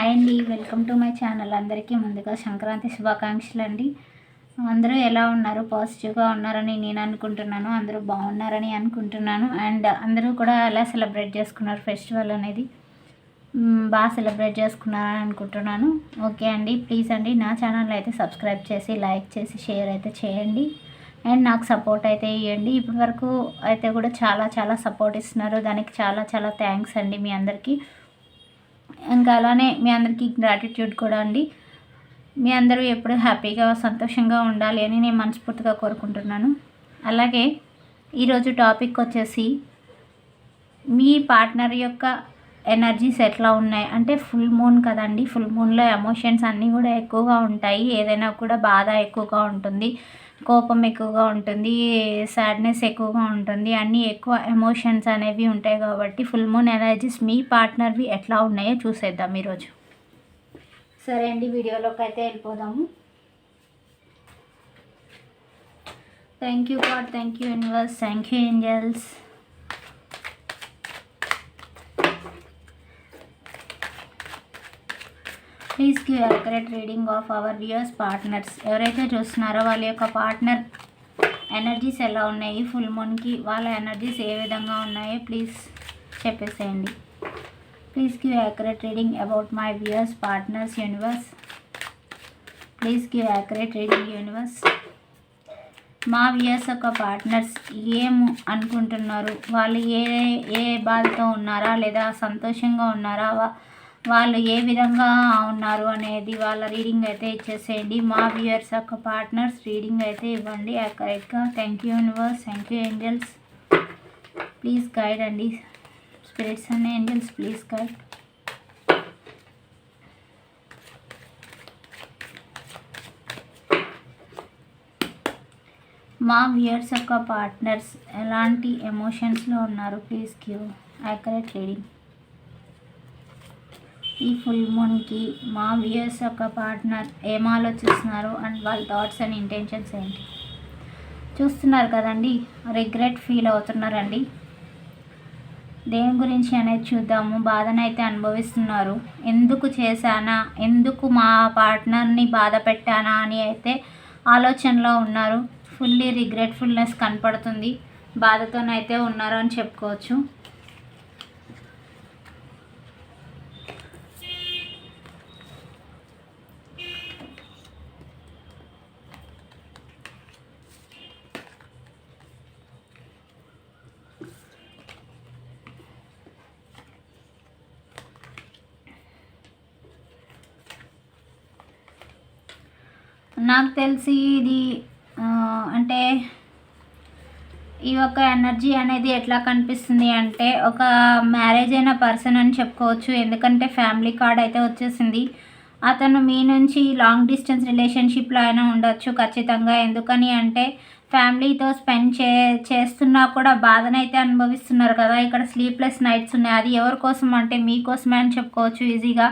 Hi అండి, welcome to my channel. అందరికీ ముందుగా సంక్రాంతి శుభాకాంక్షలు అండి. అందరూ ఎలా ఉన్నారు? పాజిటివ్గా ఉన్నారని నేను అనుకుంటున్నాను. అందరూ బాగున్నారని అనుకుంటున్నాను. అండ్ అందరూ కూడా ఎలా సెలబ్రేట్ చేసుకున్నారు ఫెస్టివల్ అనేది బాగా సెలబ్రేట్ చేసుకున్నారని అనుకుంటున్నాను. ఓకే అండి, ప్లీజ్ అండి నా ఛానల్ అయితే సబ్స్క్రైబ్ చేసి లైక్ చేసి షేర్ అయితే చేయండి. అండ్ నాకు సపోర్ట్ అయితే ఇవ్వండి. ఇప్పటి వరకు అయితే కూడా చాలా సపోర్ట్ ఇస్తున్నారు. దానికి చాలా థ్యాంక్స్ అండి మీ అందరికీ. ఇంకా అలానే మీ అందరికీ గ్రాటిట్యూడ్ కూడా అండి. మీ అందరూ ఎప్పుడు హ్యాపీగా సంతోషంగా ఉండాలి అని నేను మనస్ఫూర్తిగా కోరుకుంటున్నాను. అలాగే ఈరోజు టాపిక్ వచ్చేసి మీ పార్ట్నర్ యొక్క ఎనర్జీస్ ఎట్లా ఉన్నాయి అంటే, ఫుల్ మూన్ కదండి. ఫుల్ మూన్లో ఎమోషన్స్ అన్నీ కూడా ఎక్కువగా ఉంటాయి. ఏదైనా కూడా బాధ ఎక్కువగా ఉంటుంది, కోపం ఎక్కువగా ఉంటుంది, సాడ్నెస్ ఎక్కువగా ఉంటుంది, అన్నీ ఎక్కువ ఎమోషన్స్ అనేవి ఉంటాయి. కాబట్టి ఫుల్ మూన్ ఎనర్జీస్ మీ పార్ట్నర్వి ఎట్లా ఉన్నాయో చూసేద్దాం ఈరోజు. సరే అండి, వీడియోలోకి అయితే వెళ్ళిపోదాము. Thank you God, thank you universe, thank you angels. Please give accurate reading of our viewers partners. ఎవరైతే చూస్తున్నారో వాళ్ళ యొక్క పార్ట్నర్ ఎనర్జీస్ ఎలా ఉన్నాయి, ఫుల్ మూన్కి వాళ్ళ ఎనర్జీస్ ఏ విధంగా ఉన్నాయో ప్లీజ్ చెప్పేసేయండి. Please give accurate reading about my viewers partners universe. Please give accurate reading universe. మా వ్యూయర్స్ యొక్క పార్ట్నర్స్ ఏం అనుకుంటున్నారు, వాళ్ళు ఏ బాధతో ఉన్నారా లేదా సంతోషంగా ఉన్నారా, వాళ్ళు ఏ విధంగా ఉన్నారు అనేది వాళ్ళ రీడింగ్ అయితే ఇచ్చేసేయండి. మా వ్యూయర్స్ యొక్క పార్ట్నర్స్ రీడింగ్ అయితే ఇవ్వండి కరెక్ట్గా. Thank you universe, thank you angels. Please guide అండి, spirits and angels please guide. మా వ్యూయర్స్ యొక్క పార్ట్నర్స్ ఎలాంటి ఎమోషన్స్లో ఉన్నారు, ప్లీజ్ గివ్ యాక్యురేట్ రీడింగ్. ఈ ఫుల్ మూన్కి మా వ్యూయర్స్ యొక్క పార్ట్నర్ ఏం ఆలోచిస్తున్నారు అండ్ వాళ్ళ థాట్స్ అండ్ ఇంటెన్షన్స్ ఏంటి చూస్తున్నారు కదండి. రిగ్రెట్ ఫీల్ అవుతున్నారండి. దేని గురించి అనేది చూద్దాము. బాధనైతే అనుభవిస్తున్నారు. ఎందుకు చేశానా, ఎందుకు మా పార్ట్నర్ని బాధ పెట్టానా అని అయితే ఆలోచనలో ఉన్నారు. ఫుల్లీ రిగ్రెట్ఫుల్నెస్ కనపడుతుంది. బాధతోనైతే ఉన్నారు అని చెప్పుకోవచ్చు. నాకు తెలిసి ఇది అంటే ఈ యొక్క ఎనర్జీ అనేది ఎట్లా కనిపిస్తుంది అంటే, ఒక మ్యారేజ్ అయిన పర్సన్ అని చెప్పుకోవచ్చు. ఎందుకంటే ఫ్యామిలీ కార్డ్ అయితే వచ్చేసింది. అతను మీ నుంచి లాంగ్ డిస్టెన్స్ రిలేషన్షిప్లో అయినా ఉండొచ్చు ఖచ్చితంగా. ఎందుకని అంటే ఫ్యామిలీతో స్పెండ్ చేస్తున్నా కూడా బాధనైతే అనుభవిస్తున్నారు కదా. ఇక్కడ స్లీప్లెస్ నైట్స్ ఉన్నాయి. అది ఎవరి కోసం అంటే మీకోసమే అని చెప్పుకోవచ్చు ఈజీగా.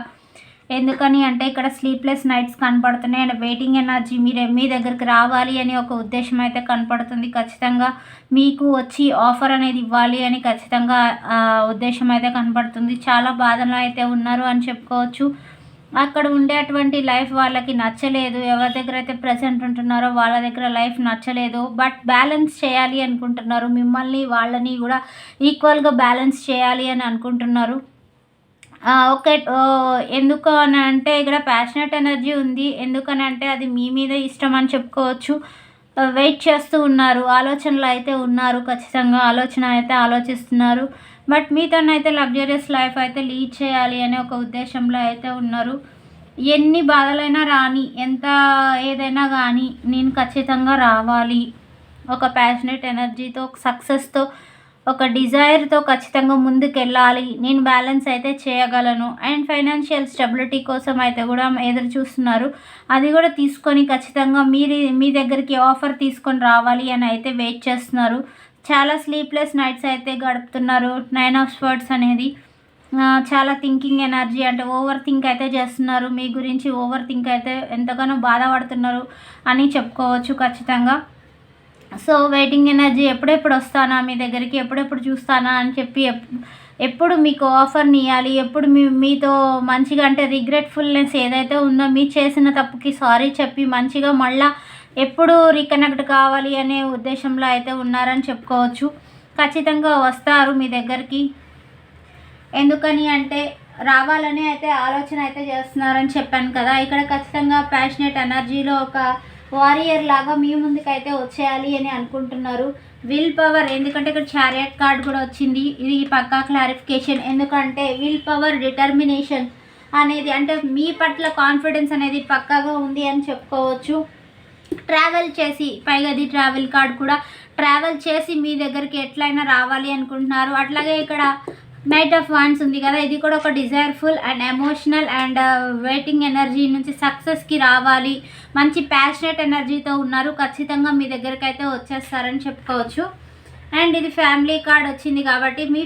ఎందుకని అంటే ఇక్కడ స్లీప్లెస్ నైట్స్ కనపడుతున్నాయి అండ్ వెయిటింగ్ ఎనర్జీ మీ దగ్గరికి రావాలి అని ఒక ఉద్దేశం అయితే కనపడుతుంది. ఖచ్చితంగా మీకు వచ్చి ఆఫర్ అనేది ఇవ్వాలి అని ఖచ్చితంగా ఉద్దేశం అయితే కనపడుతుంది. చాలా బాధలో అయితే ఉన్నారు అని చెప్పుకోవచ్చు. అక్కడ ఉండేటువంటి లైఫ్ వాళ్ళకి నచ్చలేదు. ఎవరి దగ్గర అయితే ప్రజెంట్ ఉంటున్నారో వాళ్ళ దగ్గర లైఫ్ నచ్చలేదు. బట్ బ్యాలెన్స్ చేయాలి అనుకుంటున్నారు. మిమ్మల్ని వాళ్ళని కూడా ఈక్వల్గా బ్యాలెన్స్ చేయాలి అని అనుకుంటున్నారు. ఓకే, ఎందుకు అని అంటే ఇక్కడ ప్యాషనెట్ ఎనర్జీ ఉంది. ఎందుకని అంటే అది మీ మీద ఇష్టం అని చెప్పుకోవచ్చు. వెయిట్ చేస్తూ ఉన్నారు, ఆలోచనలు అయితే ఉన్నారు. ఖచ్చితంగా ఆలోచన అయితే ఆలోచిస్తున్నారు. బట్ మీతోనైతే లగ్జరియస్ లైఫ్ అయితే లీడ్ చేయాలి అనే ఒక ఉద్దేశంలో అయితే ఉన్నారు. ఎన్ని బాధలైనా రాని, ఎంత ఏదైనా కానీ నేను ఖచ్చితంగా రావాలి, ఒక ప్యాషనెట్ ఎనర్జీతో, సక్సెస్తో, ఒక డిజైర్తో ఖచ్చితంగా ముందుకు వెళ్ళాలి, నేను బ్యాలెన్స్ అయితే చేయగలను. అండ్ ఫైనాన్షియల్ స్టెబిలిటీ కోసం అయితే కూడా ఎదురు చూస్తున్నారు. అది కూడా తీసుకొని ఖచ్చితంగా మీ దగ్గరికి ఆఫర్ తీసుకొని రావాలి అని అయితే వెయిట్ చేస్తున్నారు. చాలా స్లీప్లెస్ నైట్స్ అయితే గడుపుతున్నారు. 9 ఆఫ్ స్వర్డ్స్ అనేది చాలా థింకింగ్ ఎనర్జీ, అంటే ఓవర్ థింక్ అయితే చేస్తున్నారు. మీ గురించి ఓవర్ థింక్ అయితే ఎంతగానో బాధపడుతున్నారు అని చెప్పుకోవచ్చు ఖచ్చితంగా. సో వెయిటింగ్ ఎనర్జీ, ఎప్పుడెప్పుడు వస్తానా మీ దగ్గరికి, ఎప్పుడెప్పుడు చూస్తానా అని చెప్పి ఎప్పుడు మీకు ఆఫర్ని ఇవ్వాలి, ఎప్పుడు మీతో మంచిగా అంటే రిగ్రెట్ఫుల్నెస్ ఏదైతే ఉందో మీరు చేసిన తప్పుకి సారీ చెప్పి మంచిగా మళ్ళీ ఎప్పుడు రీకనెక్ట్ కావాలి అనే ఉద్దేశంలో అయితే ఉన్నారని చెప్పుకోవచ్చు. ఖచ్చితంగా వస్తారు మీ దగ్గరికి. ఎందుకని అంటే రావాలని అయితే ఆలోచన అయితే చేస్తున్నారని చెప్పాను కదా. ఇక్కడ ఖచ్చితంగా ప్యాషనేట్ ఎనర్జీలో ఒక వారియర్ లాగా మీ ముందుకైతే వచ్చేయాలి అని అనుకుంటున్నారు. విల్ పవర్, ఎందుకంటే ఇక్కడ చారియట్ కార్డ్ కూడా వచ్చింది. ఇది పక్కా క్లారిఫికేషన్. ఎందుకంటే విల్ పవర్, డిటర్మినేషన్ అనేది అంటే మీ పట్ల కాన్ఫిడెన్స్ అనేది పక్కాగా ఉంది అని చెప్పుకోవచ్చు. ట్రావెల్ చేసి, పైగా అది ట్రావెల్ కార్డ్ కూడా, ట్రావెల్ చేసి మీ దగ్గరికి ఎట్లయినా రావాలి అనుకుంటున్నారు. అట్లాగే ఇక్కడ నైట్ ఆఫ్ వాండ్స్ ఉంది కదా, ఇది కూడా ఒక desireful and emotional and waiting energy నుంచి సక్సెస్కి రావాలి, మంచి ప్యాషనేట్ ఎనర్జీతో ఉన్నారు. ఖచ్చితంగా మీ దగ్గరికి అయితే వచ్చేస్తారని చెప్పుకోవచ్చు. అండ్ ఇది ఫ్యామిలీ కార్డ్ వచ్చింది కాబట్టి మీ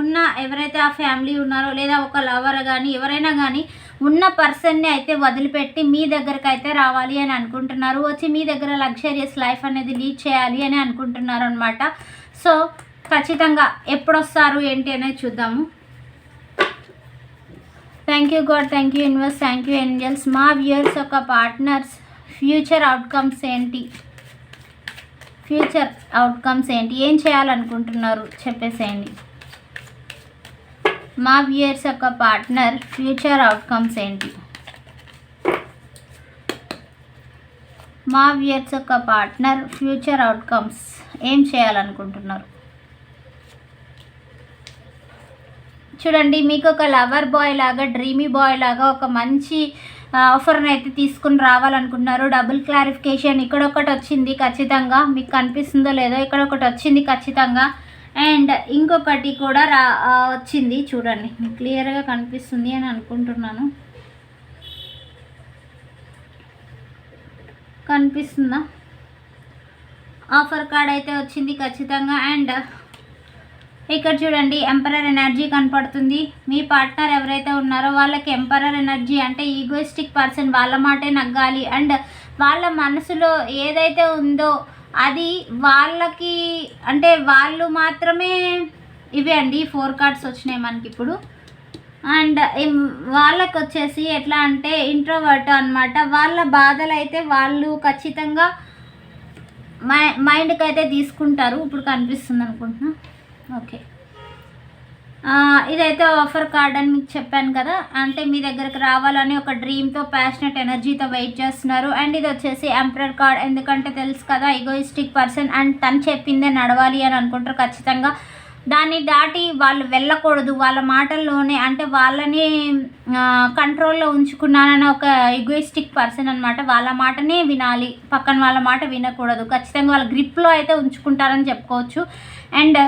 ఉన్న ఎవరైతే ఆ ఫ్యామిలీ ఉన్నారో లేదా ఒక లవర్ కానీ ఎవరైనా కానీ ఉన్న పర్సన్ని అయితే వదిలిపెట్టి మీ దగ్గరికి అయితే రావాలి అని అనుకుంటున్నారు. వచ్చి మీ దగ్గర లగ్జరియస్ లైఫ్ అనేది లీడ్ చేయాలి అని అనుకుంటున్నారు అనమాట. సో ఖచ్చితంగా ఎప్పుడు వస్తారు ఏంటి అనేది చూద్దాము. Thank you God, thank you universe, thank you angels. మా వ్యూయర్స్ యొక్క పార్ట్నర్స్ ఫ్యూచర్ అవుట్కమ్స్ ఏంటి, ఫ్యూచర్ అవుట్కమ్స్ ఏంటి, ఏం చేయాలనుకుంటున్నారు చెప్పేసేయండి. మా వ్యూయర్స్ యొక్క పార్ట్నర్ ఫ్యూచర్ అవుట్కమ్స్ ఏంటి, మా వ్యూయర్స్ యొక్క పార్ట్నర్ ఫ్యూచర్ అవుట్కమ్స్ ఏం చేయాలనుకుంటున్నారు. చూడండి, మీకు ఒక లవర్ బాయ్ లాగా, డ్రీమీ బాయ్ లాగా ఒక మంచి ఆఫర్ని అయితే తీసుకుని రావాలనుకుంటున్నారు. డబుల్ క్లారిఫికేషన్ ఇక్కడ ఒకటి వచ్చింది, ఖచ్చితంగా మీకు కనిపిస్తుందో లేదో, ఇక్కడ ఒకటి వచ్చింది ఖచ్చితంగా. అండ్ ఇంకొకటి కూడా వచ్చింది, చూడండి మీకు క్లియర్గా కనిపిస్తుంది అని అనుకుంటున్నాను. కనిపిస్తుందా? ఆఫర్ కార్డ్ అయితే వచ్చింది ఖచ్చితంగా. అండ్ ఇక్కడ చూడండి ఎంపరర్ ఎనర్జీ కనపడుతుంది. మీ పార్ట్నర్ ఎవరైతే ఉన్నారో వాళ్ళకి ఎంపరర్ ఎనర్జీ అంటే ఈగోయిస్టిక్ పర్సన్, వాళ్ళ మాటే నగ్గాలి అండ్ వాళ్ళ మనసులో ఏదైతే ఉందో అది వాళ్ళకి అంటే వాళ్ళు మాత్రమే. ఇవే అండి 4 కార్డ్స్ వచ్చినాయి మనకి ఇప్పుడు. అండ్ వాళ్ళకి వచ్చేసి ఎట్లా అంటే ఇంట్రోవర్ట్ అనమాట. వాళ్ళ బాధలు అయితే వాళ్ళు ఖచ్చితంగా మైండ్కి అయితే తీసుకుంటారు. ఇప్పుడు కనిపిస్తుంది అనుకుంటున్నా. ఓకే, ఇదైతే ఆఫర్ కార్డ్ అని మీకు చెప్పాను కదా. అంటే మీ దగ్గరకు రావాలని ఒక డ్రీమ్తో, ప్యాషనెట్ ఎనర్జీతో వెయిట్ చేస్తున్నారు. అండ్ ఇది వచ్చేసి ఎంపరర్ కార్డ్. ఎందుకంటే తెలుసు కదా, ఈగోయిస్టిక్ పర్సన్ అండ్ తను చెప్పిందే నడవాలి అని అనుకుంటారు. ఖచ్చితంగా దాన్ని దాటి వాళ్ళు వెళ్ళకూడదు. వాళ్ళ మాటల్లోనే అంటే వాళ్ళని కంట్రోల్లో ఉంచుకున్నానని ఒక ఈగోయిస్టిక్ పర్సన్ అనమాట. వాళ్ళ మాటనే వినాలి, పక్కన వాళ్ళ మాట వినకూడదు. ఖచ్చితంగా వాళ్ళ గ్రిప్లో అయితే ఉంచుకుంటారని చెప్పుకోవచ్చు. అండ్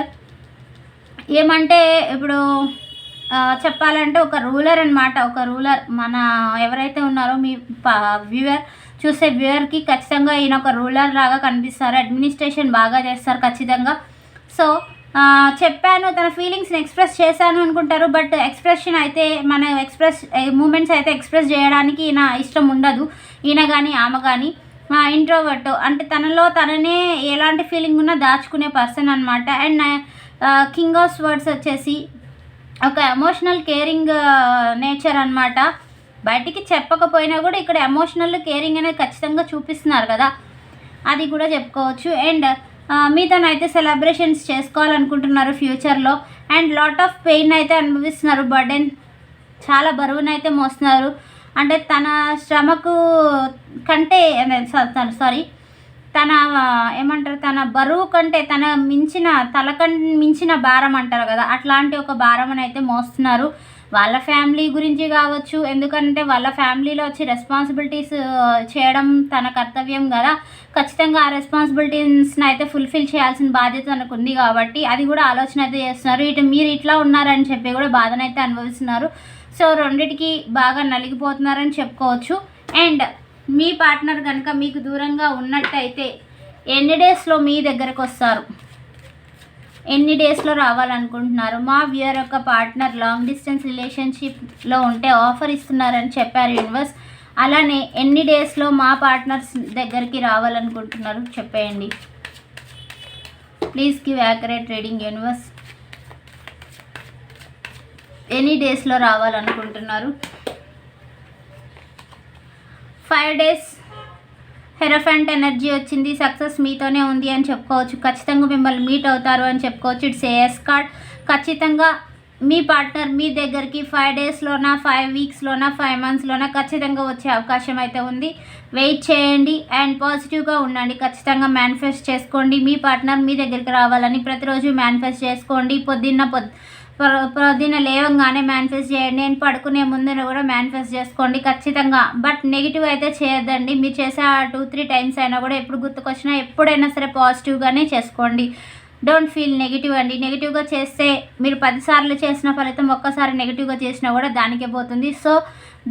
ఏమంటే ఇప్పుడు చెప్పాలంటే ఒక రూలర్ అనమాట. ఒక రూలర్ మన ఎవరైతే ఉన్నారో మీ వ్యూవర్ చూసే వ్యూవర్కి ఖచ్చితంగా ఈయన ఒక రూలర్ లాగా కనిపిస్తారు. అడ్మినిస్ట్రేషన్ బాగా చేస్తారు ఖచ్చితంగా. సో చెప్పాను, తన ఫీలింగ్స్ని ఎక్స్ప్రెస్ చేశాను అనుకుంటారు. బట్ ఎక్స్ప్రెషన్ అయితే మన మూమెంట్స్ అయితే ఎక్స్ప్రెస్ చేయడానికి ఈయన ఇష్టం ఉండదు, ఈయన కానీ ఆమె కానీ. ఇంట్రోవర్ట్ అంటే తనలో తననే ఎలాంటి ఫీలింగ్ ఉన్నా దాచుకునే పర్సన్ అనమాట. అండ్ కింగ్ ఆఫ్ స్వర్డ్స్ వచ్చేసి ఒక ఎమోషనల్ కేరింగ్ నేచర్ అనమాట. బయటికి చెప్పకపోయినా కూడా ఇక్కడ ఎమోషనల్ కేరింగ్ అనేది ఖచ్చితంగా చూపిస్తున్నారు కదా, అది కూడా చెప్పుకోవచ్చు. అండ్ మీతోనైతే సెలబ్రేషన్స్ చేసుకోవాలనుకుంటున్నారు ఫ్యూచర్లో. అండ్ లాట్ ఆఫ్ పెయిన్ అయితే అనుభవిస్తున్నారు, బర్డెన్ చాలా బరువునైతే మోస్తున్నారు. అంటే తన శ్రమకు కంటే తన ఏమంటారు, తన బరువు కంటే తన మించిన భారం అంటారు కదా, అట్లాంటి ఒక భారం అయితే మోస్తున్నారు. వాళ్ళ ఫ్యామిలీ గురించి కావచ్చు, ఎందుకంటే వాళ్ళ ఫ్యామిలీలో వచ్చి రెస్పాన్సిబిలిటీస్ చేయడం తన కర్తవ్యం కదా. ఖచ్చితంగా ఆ రెస్పాన్సిబిలిటీస్ని అయితే ఫుల్ఫిల్ చేయాల్సిన బాధ్యత తనకు ఉంది కాబట్టి అది కూడా ఆలోచన అయితే చేస్తున్నారు. మీరు ఇట్లా ఉన్నారని చెప్పి కూడా బాధనైతే అనుభవిస్తున్నారు. సో రెండిటికి బాగా నలిగిపోతున్నారని చెప్పుకోవచ్చు. అండ్ మీ పార్ట్నర్ కనుక మీకు దూరంగా ఉన్నట్టయితే ఎన్ని డేస్లో మీ దగ్గరకు వస్తారు, ఎన్ని డేస్లో రావాలనుకుంటున్నారు. మా వ్యూయర్ యొక్క పార్ట్నర్ లాంగ్ డిస్టెన్స్ రిలేషన్షిప్లో ఉంటే ఆఫర్ ఇస్తున్నారని చెప్పారు యూనివర్స్. అలానే ఎన్ని డేస్లో మా పార్ట్నర్స్ దగ్గరికి రావాలనుకుంటున్నారు చెప్పేయండి. Please give accurate reading universe. Any డేస్లో రావాలనుకుంటున్నారు? 5 days హెరోఫెంట్ ఎనర్జీ వచ్చింది. సక్సెస్ మీతోనే ఉంది అని చెప్పుకోవచ్చు. ఖచ్చితంగా మిమ్మల్ని మీట్ అవుతారు అని చెప్పుకోవచ్చు. It's ace card. ఖచ్చితంగా మీ పార్ట్నర్ మీ దగ్గరికి 5 daysలోనా 5 weeksలోనా 5 monthsలోనా ఖచ్చితంగా వచ్చే అవకాశం అయితే ఉంది. వెయిట్ చేయండి అండ్ పాజిటివ్గా ఉండండి. ఖచ్చితంగా మేనిఫెస్ట్ చేసుకోండి. మీ పార్ట్నర్ మీ దగ్గరికి రావాలని ప్రతిరోజు మేనిఫెస్ట్ చేసుకోండి. పొద్దున్న లేవంగానే మేనిఫెస్ట్ చేయండి. నేను పడుకునే ముందు కూడా మేనిఫెస్ట్ చేసుకోండి ఖచ్చితంగా. బట్ నెగిటివ్ అయితే చేయొద్దండి. మీరు చేసే 2-3 times అయినా కూడా ఎప్పుడు గుర్తుకొచ్చినా ఎప్పుడైనా సరే పాజిటివ్గానే చేసుకోండి. డోంట్ ఫీల్ నెగిటివ్ అండి. నెగిటివ్గా చేస్తే మీరు 10 సార్లు చేసిన ఫలితం ఒక్కసారి నెగిటివ్గా చేసినా కూడా దానికే పోతుంది. So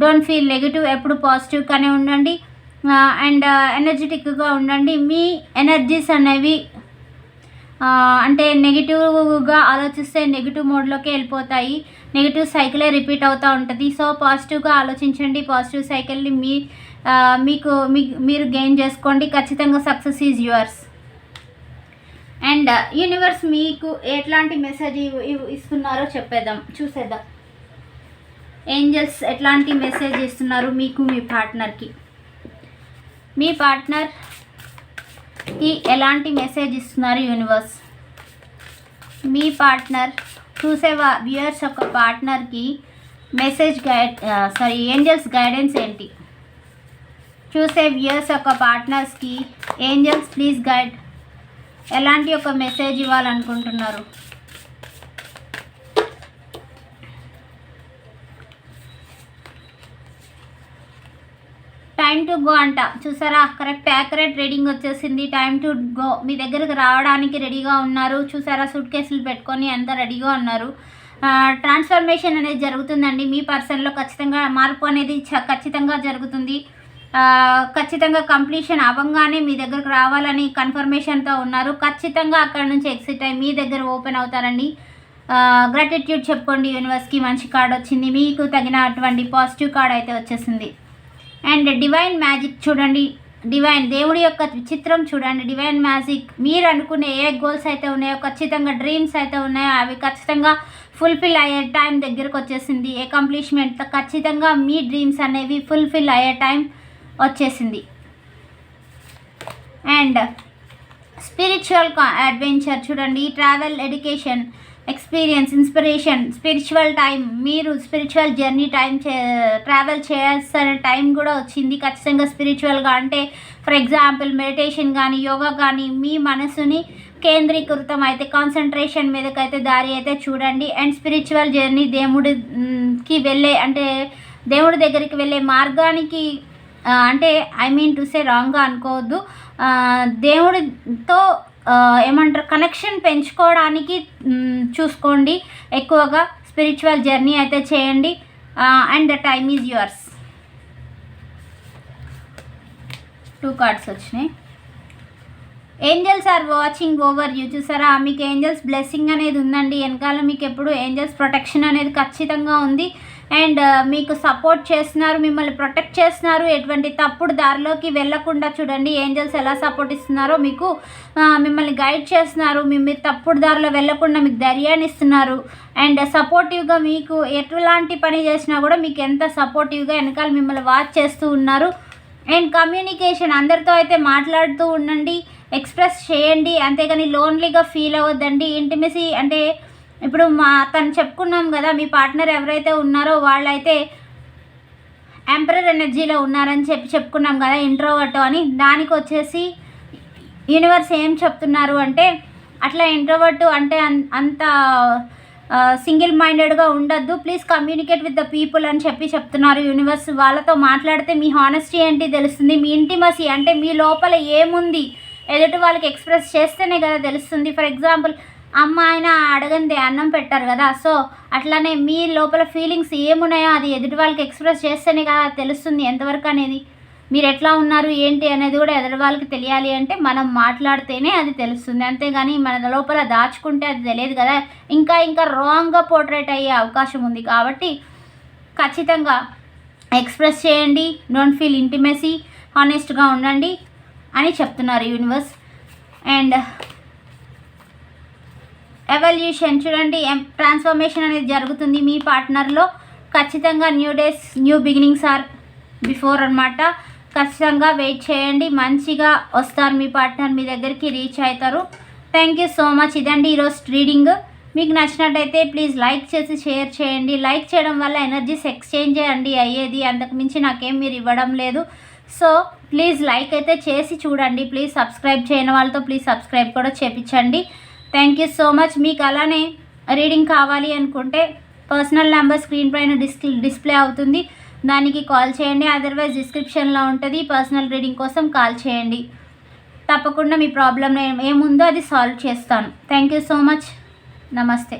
don't feel negative. ఎప్పుడు పాజిటివ్గానే ఉండండి అండ్ ఎనర్జెటిక్గా ఉండండి. మీ ఎనర్జీస్ అనేవి అంటే నెగిటివ్గా ఆలోచిస్తే నెగిటివ్ మోడ్లోకి వెళ్ళిపోతాయి. నెగిటివ్ సైకిలే రిపీట్ అవుతూ ఉంటుంది. సో పాజిటివ్గా ఆలోచించండి. పాజిటివ్ సైకిల్ని మీరు గెయిన్ చేసుకోండి. ఖచ్చితంగా success is yours. And universe మీకు ఎట్లాంటి మెసేజ్ ఇస్తున్నారో చూసేద్దాం. ఏంజల్స్ ఎట్లాంటి మెసేజ్ ఇస్తున్నారు మీకు మీ పార్ట్నర్కి? మీ పార్ట్నర్కి ఎలాంటి మెసేజ్ ఇస్తున్నారు యూనివర్స్? మీ పార్ట్నర్ చూసే వ్యూయర్స్ యొక్క పార్ట్నర్కి ఏంజల్స్ గైడెన్స్ ఏంటి? చూసే వ్యూయర్స్ యొక్క పార్ట్నర్స్కి ఏంజల్స్ ప్లీజ్ గైడ్. ఎలాంటి ఒక మెసేజ్ ఇవ్వాలనుకుంటున్నారు? టైమ్ టు గో అంట. చూసారా, కరెక్ట్ యాక్యురేట్ రీడింగ్ వచ్చేసింది. Time to go. మీ దగ్గరకు రావడానికి రెడీగా ఉన్నారు. చూసారా, సూట్ కేసులు పెట్టుకొని అంతా రెడీగా ఉన్నారు. ట్రాన్స్ఫర్మేషన్ అనేది జరుగుతుందండి. మీ పర్సన్లో ఖచ్చితంగా మార్పు అనేది ఖచ్చితంగా జరుగుతుంది. ఖచ్చితంగా కంప్లీషన్ అవ్వగానే మీ దగ్గరకు రావాలని కన్ఫర్మేషన్తో ఉన్నారు. ఖచ్చితంగా అక్కడ నుంచి ఎగ్జిట్ అయ్యి మీ దగ్గర ఓపెన్ అవుతారండి. గ్రాటిట్యూడ్ చెప్పుకోండి యూనివర్స్కి. మంచి కార్డ్ వచ్చింది. మీకు తగినటువంటి పాజిటివ్ కార్డ్ అయితే వచ్చేసింది. అండ్ డివైన్ మ్యాజిక్ చూడండి. దేవుడి యొక్క చిత్రం చూడండి. Divine magic. మీరు అనుకునే ఏ గోల్స్ అయితే ఉన్నాయో, ఖచ్చితంగా డ్రీమ్స్ అయితే ఉన్నాయో అవి ఖచ్చితంగా ఫుల్ఫిల్ అయ్యే టైం దగ్గరకు వచ్చేసింది. ఏ కంప్లీట్మెంట్ ఖచ్చితంగా మీ డ్రీమ్స్ అనేవి ఫుల్ఫిల్ అయ్యే టైం వచ్చేసింది. అండ్ స్పిరిచువల్ అడ్వెంచర్ చూడండి. Travel, education, experience, inspiration, spiritual time. మీరు స్పిరిచువల్ జర్నీ ట్రావెల్ చేయాల్సిన టైం కూడా వచ్చింది. ఖచ్చితంగా స్పిరిచువల్గా అంటే ఫర్ ఎగ్జాంపుల్ మెడిటేషన్ కానీ యోగా కానీ మీ మనసుని కేంద్రీకృతం అయితే కాన్సన్ట్రేషన్ మీదకైతే దారి అయితే చూడండి. అండ్ స్పిరిచువల్ జర్నీ దేవుడికి వెళ్ళే అంటే దేవుడి దగ్గరికి వెళ్ళే మార్గానికి అంటే టు సే రాంగ్గా అనుకోవద్దు. దేవుడితో ఏమంటారు కనెక్షన్ పెంచుకోవడానికి చూసుకోండి. ఎక్కువగా స్పిరిచువల్ జర్నీ అయితే చేయండి. And the time is yours. 2 cards వచ్చినాయి. Angels are watching over you. చూసారా, మీకు ఏంజల్స్ బ్లెస్సింగ్ అనేది ఉందండి. వెనకాల మీకు ఎప్పుడు ఏంజల్స్ ప్రొటెక్షన్ అనేది ఖచ్చితంగా ఉంది. అండ్ మీకు సపోర్ట్ చేస్తున్నారు, మిమ్మల్ని ప్రొటెక్ట్ చేస్తున్నారు. ఎటువంటి తప్పుడు దారిలోకి వెళ్ళకుండా చూడండి ఏంజల్స్ ఎలా సపోర్ట్ ఇస్తున్నారో మీకు. మిమ్మల్ని గైడ్ చేస్తున్నారు. మీరు తప్పుడు దారిలో వెళ్ళకుండా మీకు ధైర్యాన్ని ఇస్తున్నారు. అండ్ సపోర్టివ్గా మీకు ఎట్లాంటి పని చేసినా కూడా మీకు ఎంత సపోర్టివ్గా వెనకాల మిమ్మల్ని వాచ్ చేస్తూ ఉన్నారు. అండ్ కమ్యూనికేషన్, అందరితో అయితే మాట్లాడుతూ ఉండండి, ఎక్స్ప్రెస్ చేయండి. అంతేగాని లోన్లీగా ఫీల్ అవ్వద్దండి. ఇంటిమసీ అంటే ఇప్పుడు తను చెప్పుకున్నాం కదా, మీ పార్ట్నర్ ఎవరైతే ఉన్నారో వాళ్ళైతే ఎంపరర్ ఎనర్జీలో ఉన్నారని చెప్పుకున్నాం కదా, ఇంట్రోవర్ట్ అని. దానికి వచ్చేసి యూనివర్స్ ఏం చెప్తున్నారు అంటే అట్లా ఇంట్రోవర్ట్ అంటే అంత సింగిల్ మైండెడ్గా ఉండొద్దు, please communicate with the people అని చెప్తున్నారు యూనివర్స్. వాళ్ళతో మాట్లాడితే మీ హానెస్టీ ఏంటి తెలుస్తుంది. మీ ఇంటిమసీ అంటే మీ లోపల ఏముంది ఎదుటి వాళ్ళకి ఎక్స్ప్రెస్ చేస్తేనే కదా తెలుస్తుంది. ఫర్ ఎగ్జాంపుల్ అమ్మ ఆయన అడగందే అన్నం పెట్టారు కదా, సో అట్లానే మీ లోపల ఫీలింగ్స్ ఏమున్నాయో అది ఎదుటి వాళ్ళకి ఎక్స్ప్రెస్ చేస్తేనే కదా తెలుస్తుంది ఎంతవరకు అనేది. మీరు ఎట్లా ఉన్నారు ఏంటి అనేది కూడా ఎదుటి వాళ్ళకి తెలియాలి అంటే మనం మాట్లాడితేనే అది తెలుస్తుంది. అంతేగాని మన లోపల దాచుకుంటే అది తెలియదు కదా, ఇంకా రాంగ్గా పోర్ట్రేట్ అయ్యే అవకాశం ఉంది. కాబట్టి ఖచ్చితంగా ఎక్స్ప్రెస్ చేయండి. డోంట్ ఫీల్ ఇంటిమసీ, హానెస్ట్గా ఉండండి అని చెప్తున్నారు యూనివర్స్. అండ్ ఎవల్యూషన్ చూడండి, ట్రాన్స్ఫర్మేషన్ అనేది జరుగుతుంది మీ పార్ట్నర్లో. ఖచ్చితంగా new days, new beginnings are before అనమాట. ఖచ్చితంగా వెయిట్ చేయండి, మంచిగా వస్తారు మీ పార్ట్నర్, మీ దగ్గరికి రీచ్ అవుతారు. Thank you so much. ఇదండి ఈరోజు రీడింగ్. మీకు నచ్చినట్టయితే ప్లీజ్ లైక్ చేసి షేర్ చేయండి. లైక్ చేయడం వల్ల ఎనర్జీస్ ఎక్స్చేంజ్ అండి అయ్యేది, అంతకు మించి నాకేం మీరు ఇవ్వడం లేదు. సో ప్లీజ్ లైక్ అయితే చేసి చూడండి. ప్లీజ్ సబ్స్క్రైబ్ చేయని వాళ్ళతో ప్లీజ్ సబ్స్క్రైబ్ కూడా చేయించండి. Thank you so much. మీకు అలానే రీడింగ్ కావాలి అనుకుంటే పర్సనల్ నెంబర్ స్క్రీన్ పైన డిస్ప్లే అవుతుంది, దానికి కాల్ చేయండి. అదర్వైజ్ డిస్క్రిప్షన్లో ఉంటుంది, పర్సనల్ రీడింగ్ కోసం కాల్ చేయండి. తప్పకుండా మీ ప్రాబ్లం ఏముందో అది సాల్వ్ చేస్తాను. Thank you so much. నమస్తే.